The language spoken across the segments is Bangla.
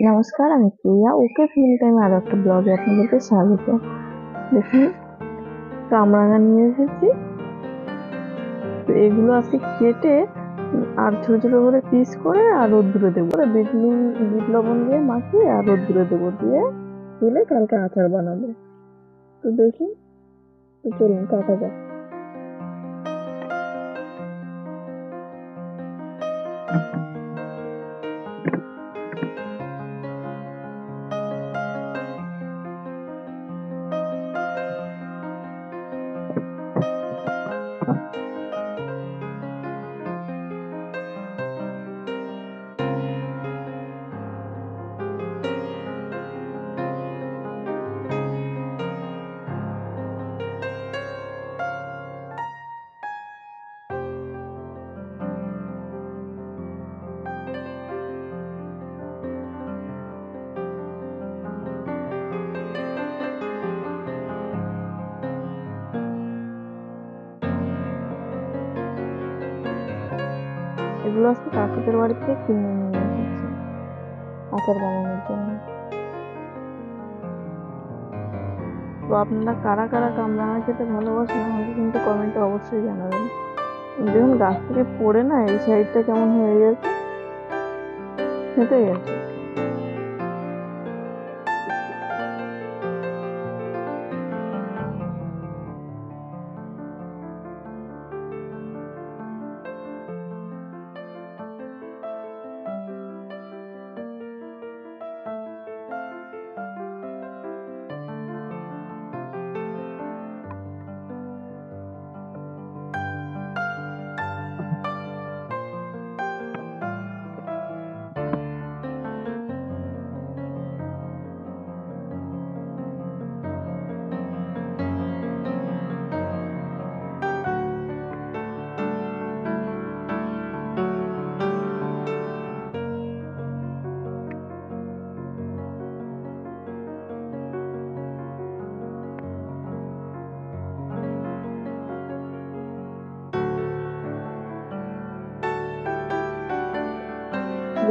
নমস্কার, আমি প্রিয়া। ওকে ফ্যামিলি টাইমে আরো একটা ব্লগে আপনাদেরকে স্বাগত। দেখুন, কামরাঙা নিয়ে এসেছি। তো এগুলো আজকে কেটে আর ছোট ছোট করে পিস করে আর রোদ্দুরে দেবো, বিট লবণ দিয়ে মাখিয়ে আর রোদ্দুরে দেবো, দিয়ে তুলে কালকে আচার বানাবো। তো দেখুন, তো চলুন কাটা যাক। এগুলো আজকে কাকুদের বাড়ি থেকে কিনে নিয়ে এসেছি আচার বানানোর জন্য। তো আপনারা কারা কারা কামরাঙা খেতে ভালোবাসেন আমাকে কিন্তু কমেন্টে অবশ্যই জানাবেন। দেখুন, গাছ থেকে পড়ে না এই সাইডটা কেমন হয়ে গেছে, ফেটে গেছে।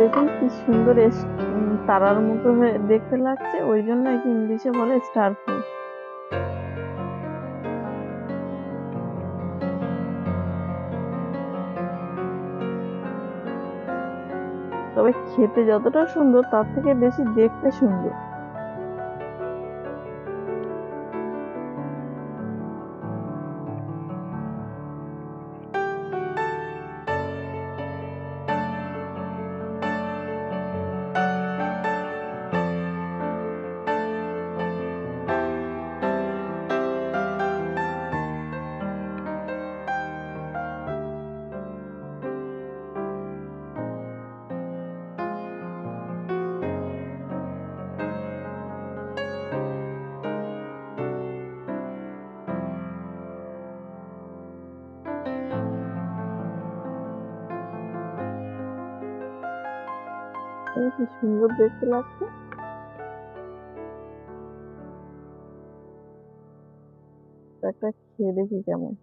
দেখুন কি সুন্দর তারার মতো হয়ে দেখতে লাগছে, ওই জন্য একে ইংলিশে বলে স্টার ফ্রুট। তবে খেতে যতটা সুন্দর তার থেকে বেশি দেখতে সুন্দর। এই কি সুন্দর দেখতে লাগছে। তো একটা খেয়ে দেখি কেমন।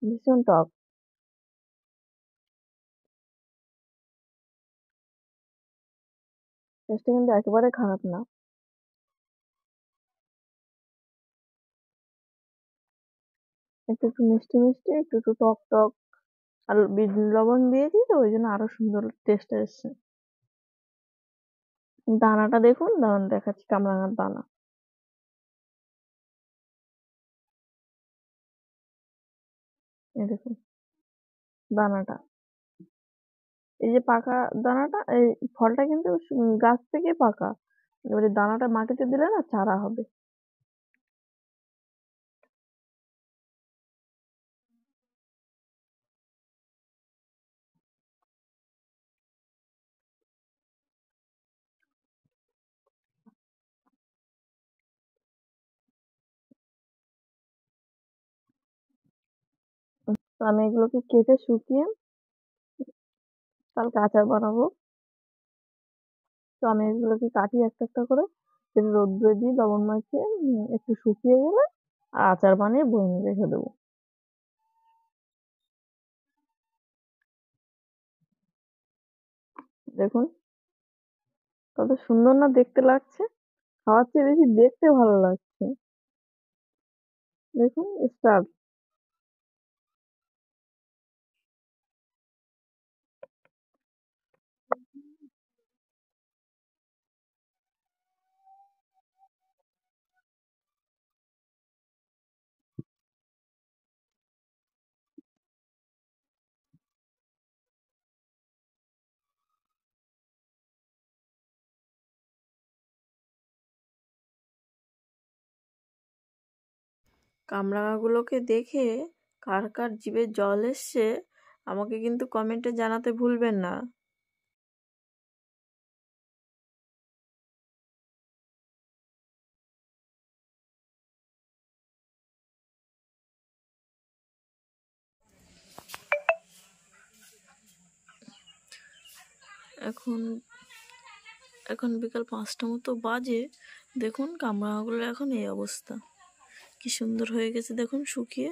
ভীষণ টক। টেস্টটা কিন্তু একেবারে খারাপ না। একটু একটু মিষ্টি মিষ্টি, একটু একটু টক টক। আর বিট লবণ দিয়েছি তো ওই জন্য আরো সুন্দর টেস্ট এসছে। দানাটা দেখুন, দাঁড়ান দেখাচ্ছি কামরাঙার দানা। এই দেখুন দানাটা, এই যে পাকা দানাটা, এই ফলটা কিন্তু গাছ থেকে পাকা। এবারে দানাটা মাটিতে দিলে না চারা হবে। তো আমি এগুলোকে কেটে শুকিয়ে কালকে আচার বানাবো। তো আমি এগুলোকে কাটি একটা একটা করে, সেটা রোদ্রে দিয়ে লবণ মাখিয়ে একটু শুকিয়ে গেলে আর আচার বানিয়ে বয়মে রেখে দেবো। দেখুন কত সুন্দর না দেখতে লাগছে, খাওয়ার চেয়ে বেশি দেখতে ভালো লাগছে। দেখুন স্টার। কামরাঙাগুলোকে দেখে কার কার জিভে জল এসছে আমাকে কিন্তু কমেন্টে জানাতে ভুলবেন না। এখন এখন বিকাল 5টা মতো বাজে। দেখুন কামরাঙাগুলো এখন এই অবস্থা, কি সুন্দর হয়ে গেছে দেখুন, শুকিয়ে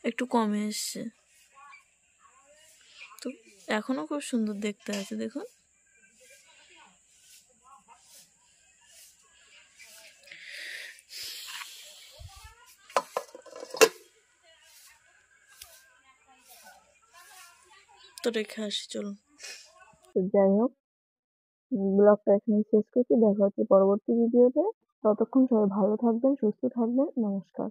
একটু কমে এসছে। তো এখনো খুব সুন্দর দেখতে আছে দেখুন। তো রেখে আসি চলুন। তো যাই হোক, ব্লগটা এখানে শেষ করছি, দেখা হচ্ছে পরবর্তী ভিডিওতে। ততক্ষণ সবাই ভালো থাকবেন, সুস্থ থাকবেন, নমস্কার।